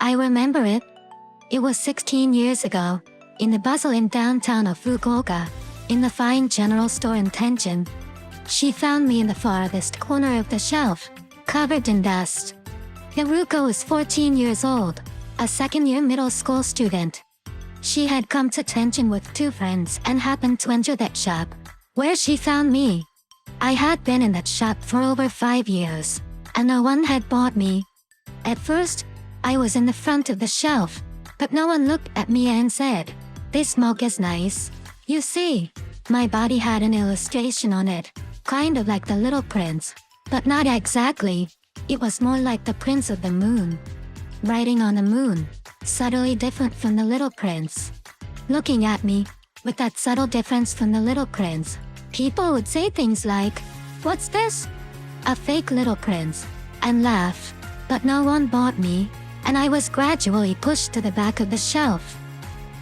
I remember it. It was 16 years ago, in the bustling downtown of Fukuoka, in the fine general store in Tenjin. She found me in the farthest corner of the shelf, covered in dust. Haruko was 14 years old, a second-year middle school student. She had come to Tenjin with 2 friends and happened to enter that shop, where she found me. I had been in that shop for over 5 years, and no one had bought me. At first, I was in the front of the shelf, but no one looked at me and said, "This mug is nice." You see, my body had an illustration on it, kind of like the Little Prince, but not exactly. It was more like the Prince of the Moon. Writing on the moon, subtly different from the Little Prince. Looking at me, with that subtle difference from the Little Prince, people would say things like, "What's this? A fake Little Prince?" and laugh. But no one bought me, and I was gradually pushed to the back of the shelf.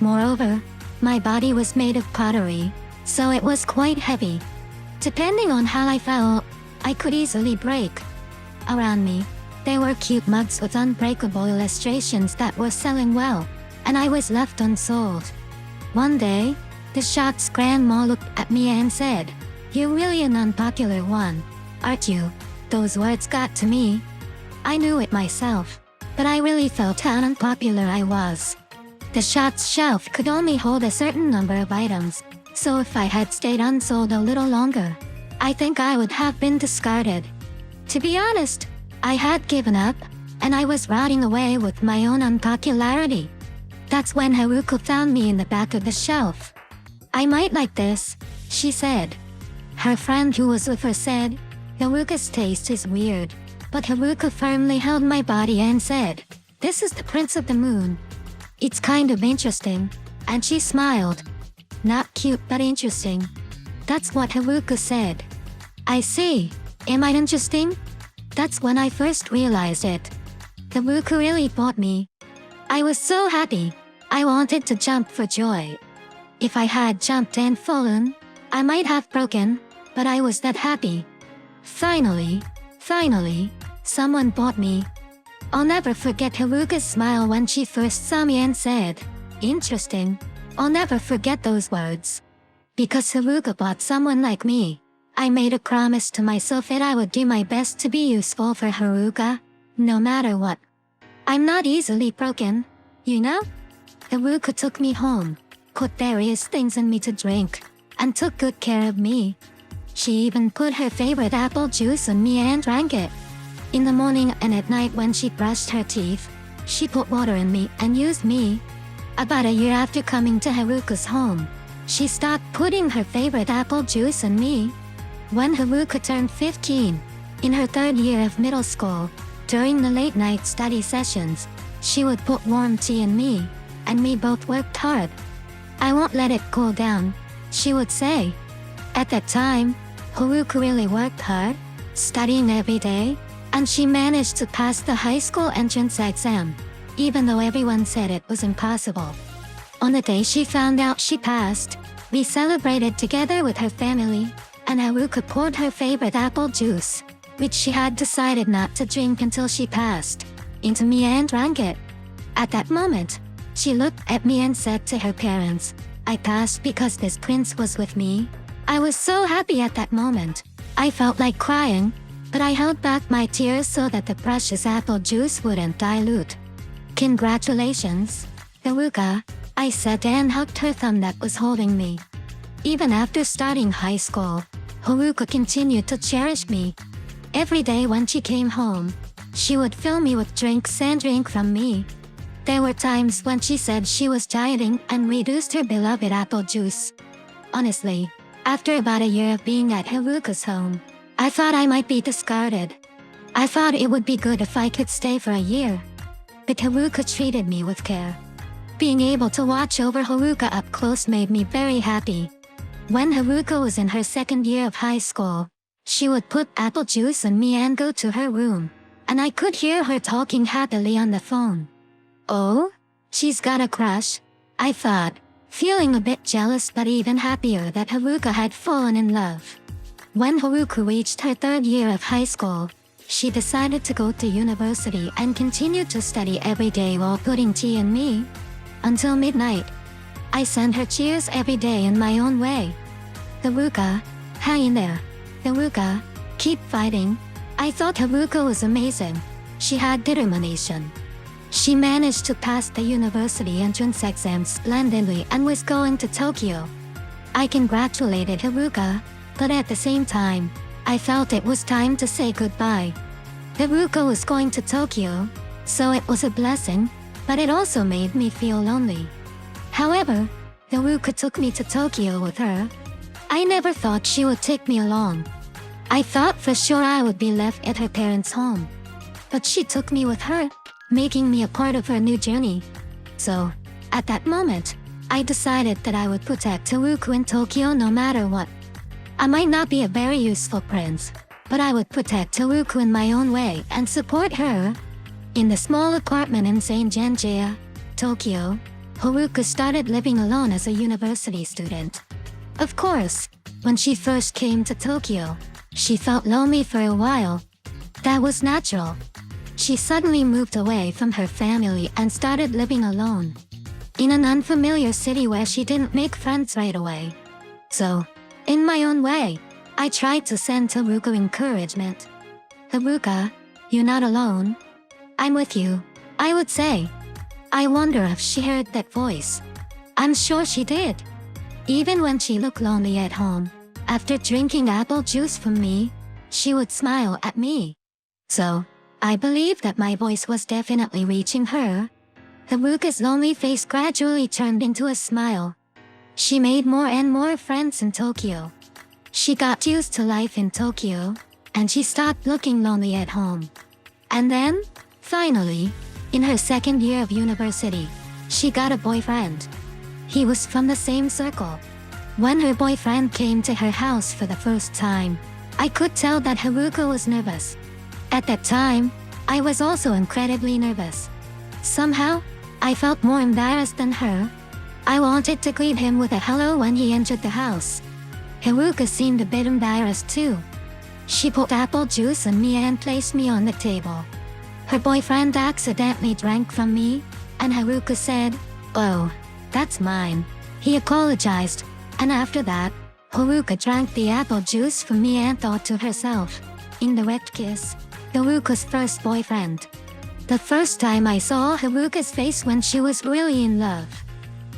Moreover, my body was made of pottery, so it was quite heavy. Depending on how I fell, I could easily break. Around me, there were cute mugs with unbreakable illustrations that were selling well, and I was left unsold. One day, the shop's grandma looked at me and said, "You're really an unpopular one, aren't you?" Those words got to me. I knew it myself, but I really felt how unpopular I was. The shop's shelf could only hold a certain number of items, so if I had stayed unsold a little longer, I think I would have been discarded. To be honest, I had given up, and I was rotting away with my own unpopularity. That's when Haruko found me in the back of the shelf. "I might like this," she said. Her friend who was with her said, "Haruko's taste is weird." But Haruko firmly held my body and said, "This is the Prince of the Moon. It's kind of interesting." And she smiled. "Not cute but interesting." That's what Haruko said. I see. Am I interesting? That's when I first realized it. Haruko really bought me. I was so happy. I wanted to jump for joy. If I had jumped and fallen, I might have broken, but I was that happy. Finally, someone bought me. I'll never forget Haruko's smile when she first saw me and said, "Interesting." I'll never forget those words. Because Haruko bought someone like me, I made a promise to myself that I would do my best to be useful for Haruko, no matter what. I'm not easily broken, you know? Haruko took me home, put various things in me to drink, and took good care of me. She even put her favorite apple juice on me and drank it. In the morning and at night when she brushed her teeth, she put water in me and used me. About a year after coming to Haruko's home, she stopped putting her favorite apple juice on me. When Haruko turned 15, in her 3rd year of middle school, during the late-night study sessions, she would put warm tea in me, and we both worked hard. "I won't let it cool down," she would say. At that time, Haruko really worked hard, studying every day, and she managed to pass the high school entrance exam, even though everyone said it was impossible. On the day she found out she passed, we celebrated together with her family, and Haruko poured her favorite apple juice, which she had decided not to drink until she passed, into me and drank it. At that moment, she looked at me and said to her parents, "I passed because this prince was with me." I was so happy at that moment. I felt like crying, but I held back my tears so that the precious apple juice wouldn't dilute. "Congratulations, Haruko," I said and hugged her thumb that was holding me. Even after starting high school, Haruko continued to cherish me. Every day when she came home, she would fill me with drinks and drink from me. There were times when she said she was dieting and reduced her beloved apple juice. Honestly, after about a year of being at Haruko's home, I thought I might be discarded. I thought it would be good if I could stay for a year. But Haruko treated me with care. Being able to watch over Haruko up close made me very happy. When Haruko was in her 2nd year of high school, she would put apple juice on me and go to her room, and I could hear her talking happily on the phone. "Oh, she's got a crush," I thought, feeling a bit jealous but even happier that Haruko had fallen in love. When Haruko reached her 3rd year of high school, She decided to go to university and continued to study every day while putting tea in me. Until midnight. I sent her cheers every day in my own way. Haruka, hang in there. Haruka, keep fighting. I thought Haruka was amazing. She had determination. She managed to pass the university entrance exam splendidly and was going to Tokyo. I congratulated Haruka, but at the same time, I felt it was time to say goodbye. Haruka was going to Tokyo, so it was a blessing, but it also made me feel lonely. However, Haruka took me to Tokyo with her. I never thought she would take me along. I thought for sure I would be left at her parents' home. But she took me with her, making me a part of her new journey. So, at that moment, I decided that I would protect Haruka in Tokyo no matter what. I might not be a very useful prince, but I would protect Haruka in my own way and support her. In the small apartment in Saint-Genjia, Tokyo, Haruka started living alone as a university student. Of course, when she first came to Tokyo, she felt lonely for a while. That was natural. She suddenly moved away from her family and started living alone in an unfamiliar city where she didn't make friends right away. So, in my own way, I tried to send Haruka encouragement. Haruka, you're not alone. I'm with you, I would say. I wonder if she heard that voice. I'm sure she did. Even when she looked lonely at home, after drinking apple juice from me, she would smile at me. So, I believe that my voice was definitely reaching her. Haruka's lonely face gradually turned into a smile. She made more and more friends in Tokyo. She got used to life in Tokyo, and she stopped looking lonely at home. And then, finally, in her second year of university, she got a boyfriend. He was from the same circle. When her boyfriend came to her house for the first time, I could tell that Haruka was nervous. At that time, I was also incredibly nervous. Somehow, I felt more embarrassed than her. I wanted to greet him with a hello when he entered the house. Haruka seemed a bit embarrassed too. She poured apple juice on me and placed me on the table. Her boyfriend accidentally drank from me, and Haruka said, "Oh, that's mine." He apologized, and after that, Haruka drank the apple juice from me and thought to herself, "Indirect kiss." Haruka's first boyfriend. The first time I saw Haruka's face when she was really in love.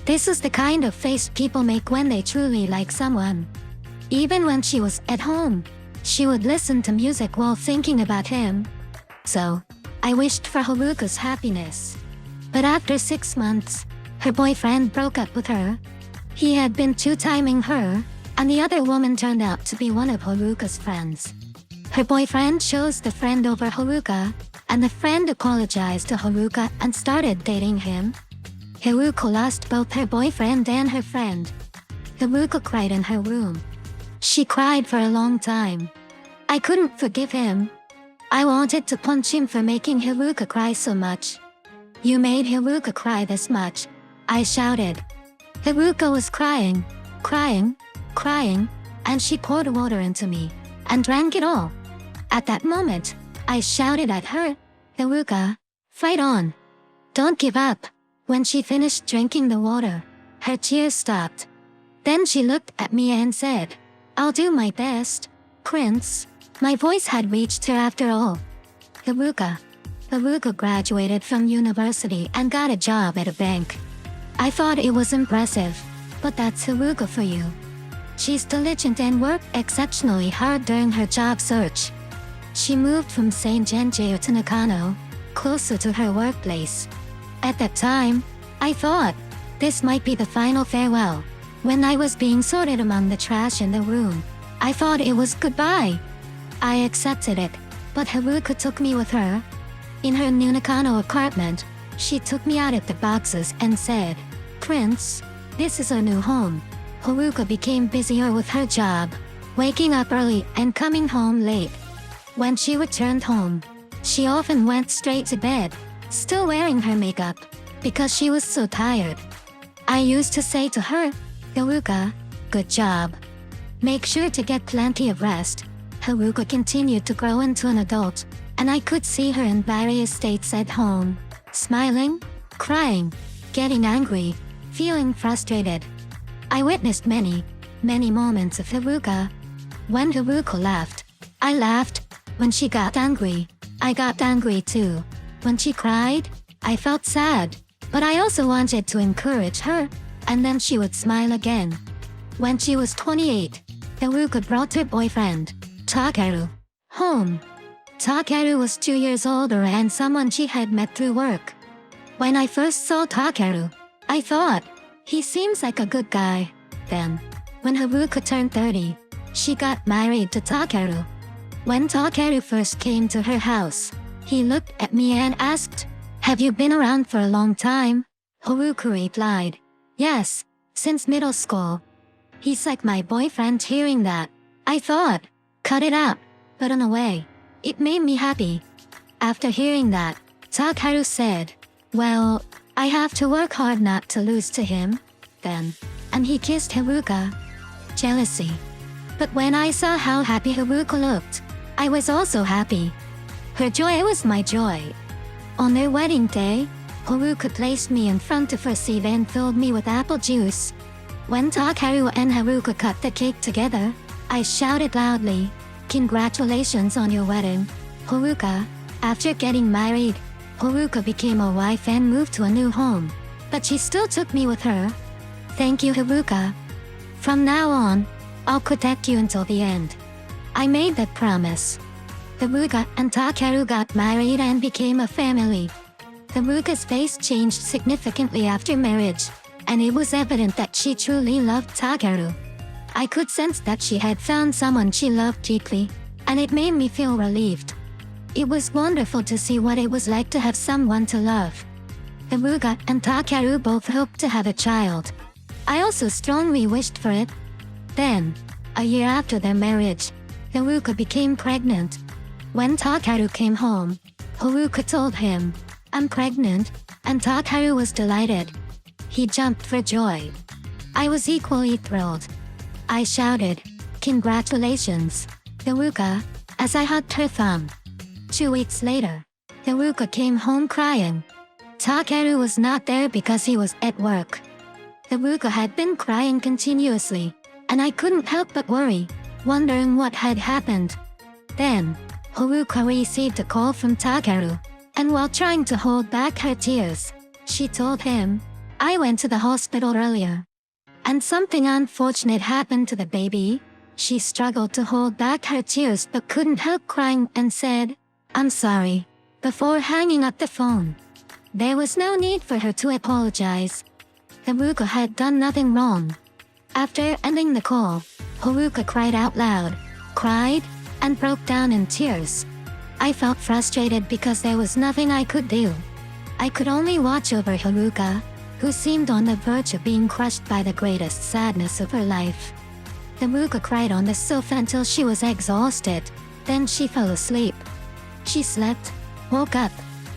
This is the kind of face people make when they truly like someone. Even when she was at home, she would listen to music while thinking about him. So, I wished for Haruka's happiness. But after 6 months, her boyfriend broke up with her. He had been two-timing her, and the other woman turned out to be one of Haruka's friends. Her boyfriend chose the friend over Haruka, and the friend apologized to Haruka and started dating him. Haruka lost both her boyfriend and her friend. Haruka cried in her room. She cried for a long time. I couldn't forgive him. I wanted to punch him for making Haruka cry so much. "You made Haruka cry this much," I shouted. Haruka was crying, crying, and she poured water into me and drank it all. At that moment, I shouted at her, "Haruka, fight on. Don't give up." When she finished drinking the water, her tears stopped. Then she looked at me and said, "I'll do my best, Prince." My voice had reached her after all. Haruka graduated from university and got a job at a bank. I thought it was impressive, but that's Haruka for you. She's diligent and worked exceptionally hard during her job search. She moved from Saint-Genjia to Nakano, closer to her workplace. At that time, I thought, this might be the final farewell. When I was being sorted among the trash in the room, I thought it was goodbye. I accepted it, but Haruka took me with her. In her new Nakano apartment, she took me out of the boxes and said, "Prince, this is our new home." Haruka became busier with her job, waking up early and coming home late. When she returned home, she often went straight to bed, still wearing her makeup, because she was so tired. I used to say to her, "Haruka, good job. Make sure to get plenty of rest." Haruka continued to grow into an adult, and I could see her in various states at home, smiling, crying, getting angry, feeling frustrated. I witnessed many moments of Haruka. When Haruka laughed, I laughed. When she got angry, I got angry too. When she cried, I felt sad, but I also wanted to encourage her, and then she would smile again. When she was 28, Haruka brought her boyfriend, Takeru, home. Takeru was 2 years older and someone she had met through work. When I first saw Takeru, I thought, he seems like a good guy. Then, when Haruka turned 30, she got married to Takeru. When Takeru first came to her house, he looked at me and asked, "Have you been around for a long time?" Haruka replied, "Yes, since middle school." He's like my boyfriend. Hearing that, I thought, cut it out, but in a way, it made me happy. After hearing that, Takeru said, "Well, I have to work hard not to lose to him." Then, and he kissed Haruka. Jealousy. But when I saw how happy Haruka looked, I was also happy. Her joy was my joy. On their wedding day, Haruka placed me in front of her seat and filled me with apple juice. When Takeru and Haruka cut the cake together, I shouted loudly, "Congratulations on your wedding, Haruka." After getting married, Haruka became a wife and moved to a new home, but she still took me with her. Thank you, Haruka. From now on, I'll protect you until the end. I made that promise. Haruka and Takeru got married and became a family. Haruka's face changed significantly after marriage, and it was evident that she truly loved Takeru. I could sense that she had found someone she loved deeply, and it made me feel relieved. It was wonderful to see what it was like to have someone to love. Haruka and Takeru both hoped to have a child. I also strongly wished for it. Then, a year after their marriage, Haruka became pregnant. When Takeru came home, Haruka told him, "I'm pregnant," and Takeru was delighted. He jumped for joy. I was equally thrilled. I shouted, "Congratulations, Haruka," as I hugged her thumb. 2 weeks later, Haruka came home crying. Takeru was not there because he was at work. Haruka had been crying continuously, and I couldn't help but worry, wondering what had happened. Then, Haruka received a call from Takeru, and while trying to hold back her tears, she told him, "I went to the hospital earlier, and something unfortunate happened to the baby." She struggled to hold back her tears but couldn't help crying and said, "I'm sorry," before hanging up the phone. There was no need for her to apologize. Haruka had done nothing wrong. After ending the call, Haruka cried out loud, cried, and broke down in tears. I felt frustrated because there was nothing I could do. I could only watch over Haruka, who seemed on the verge of being crushed by the greatest sadness of her life. Haruka cried on the sofa until she was exhausted. Then she fell asleep. She slept, woke up,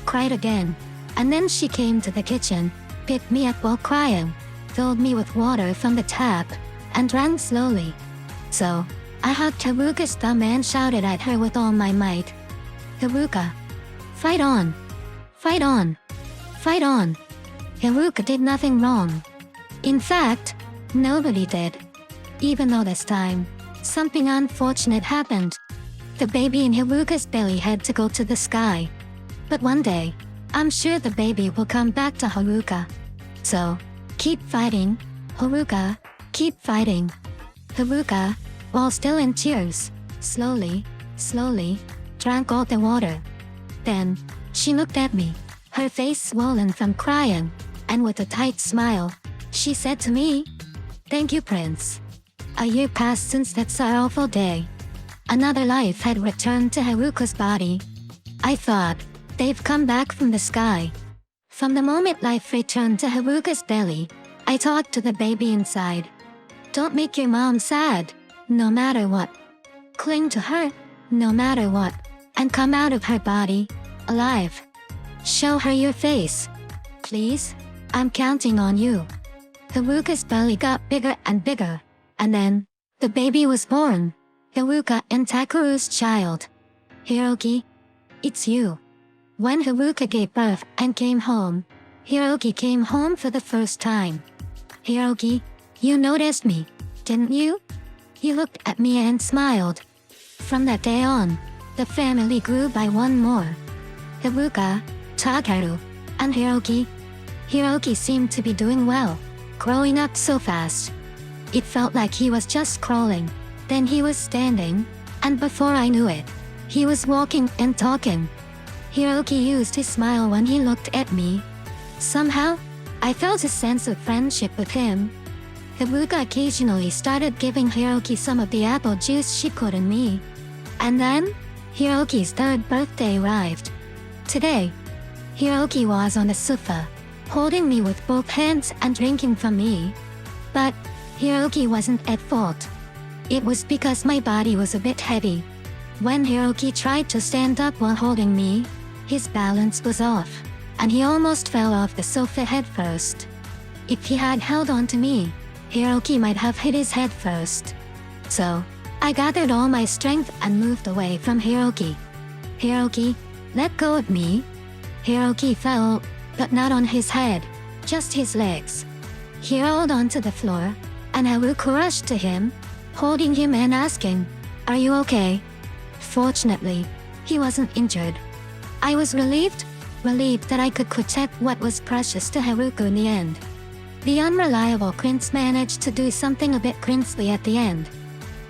cried again, and then she came to the kitchen, picked me up while crying, filled me with water from the tap, and drank slowly. So, I hugged Haruka's thumb and shouted at her with all my might, "Haruka, fight on! Fight on! Fight on!" Haruka did nothing wrong. In fact, nobody did. Even though this time, something unfortunate happened. The baby in Haruka's belly had to go to the sky. But one day, I'm sure the baby will come back to Haruka. So, keep fighting, Haruka, keep fighting. Haruka, while still in tears, slowly, drank all the water. Then, she looked at me, her face swollen from crying, and with a tight smile, she said to me, "Thank you, Prince." A year passed since that sorrowful day. Another life had returned to Haruka's body. I thought, they've come back from the sky. From the moment life returned to Haruka's belly, I talked to the baby inside. Don't make your mom sad, no matter what. Cling to her, no matter what, and come out of her body, alive. Show her your face. Please, I'm counting on you. Haruka's belly got bigger and bigger, and then, the baby was born. Haruka and Takeru's child. Hiroki. It's you. When Haruka gave birth and came home, Hiroki came home for the first time. Hiroki, you noticed me, didn't you? He looked at me and smiled. From that day on, the family grew by one more. Haruka, Takeru, and Hiroki. Hiroki seemed to be doing well, growing up so fast. It felt like he was just crawling, then he was standing, and before I knew it, he was walking and talking. Hiroki used his smile when he looked at me. Somehow, I felt a sense of friendship with him. Haruka occasionally started giving Hiroki some of the apple juice she put in me. And then, Hiroki's third birthday arrived. Today, Hiroki was on the sofa, holding me with both hands and drinking from me. But, Hiroki wasn't at fault. It was because my body was a bit heavy. When Hiroki tried to stand up while holding me, his balance was off, and he almost fell off the sofa head first. If he had held on to me, Hiroki might have hit his head first. So, I gathered all my strength and moved away from Hiroki. Hiroki, let go of me. Hiroki fell, but not on his head, just his legs. He rolled onto the floor, and Haruka rushed to him, holding him and asking, "Are you okay?" Fortunately, he wasn't injured. I was relieved that I could protect what was precious to Haruka in the end. The unreliable prince managed to do something a bit princely at the end.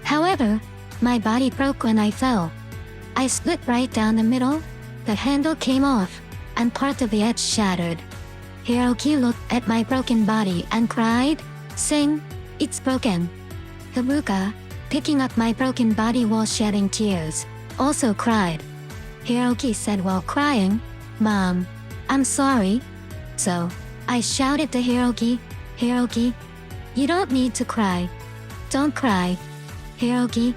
However, my body broke when I fell. I split right down the middle, the handle came off, and part of the edge shattered. Hiroki looked at my broken body and cried, saying, "It's broken." Haruka, picking up my broken body while shedding tears, also cried. Hiroki said while crying, "Mom, I'm sorry." So, I shouted to Hiroki, "Hiroki, you don't need to cry. Don't cry. Hiroki,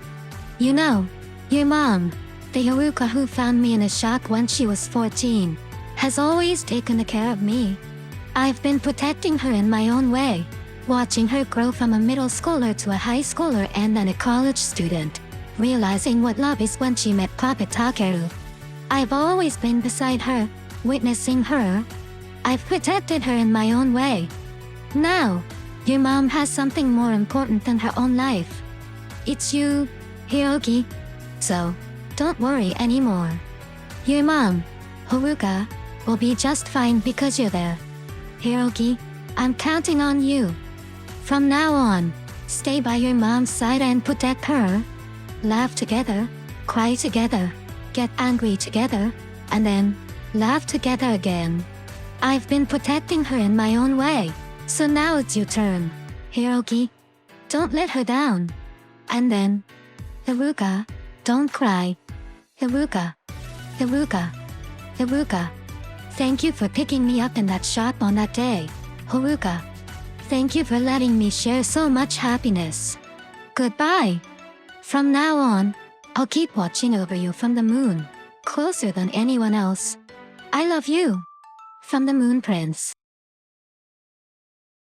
you know, your mom, the Haruka who found me in a shop when she was 14, has always taken care of me. I've been protecting her in my own way, watching her grow from a middle schooler to a high schooler and then a college student, realizing what love is when she met Papa Takeru. I've always been beside her, witnessing her. I've protected her in my own way. Now, your mom has something more important than her own life. It's you, Hiroki. So, don't worry anymore. Your mom, Haruka, will be just fine because you're there. Hiroki, I'm counting on you. From now on, stay by your mom's side and protect her. Laugh together, cry together, get angry together, and then, laugh together again. I've been protecting her in my own way, so now it's your turn. Hiroki, don't let her down. And then, Haruka, don't cry. Haruka, Haruka, Haruka. Thank you for picking me up in that shop on that day, Haruka. Thank you for letting me share so much happiness. Goodbye. From now on, I'll keep watching over you from the moon, closer than anyone else. I love you. From the Moon Prince.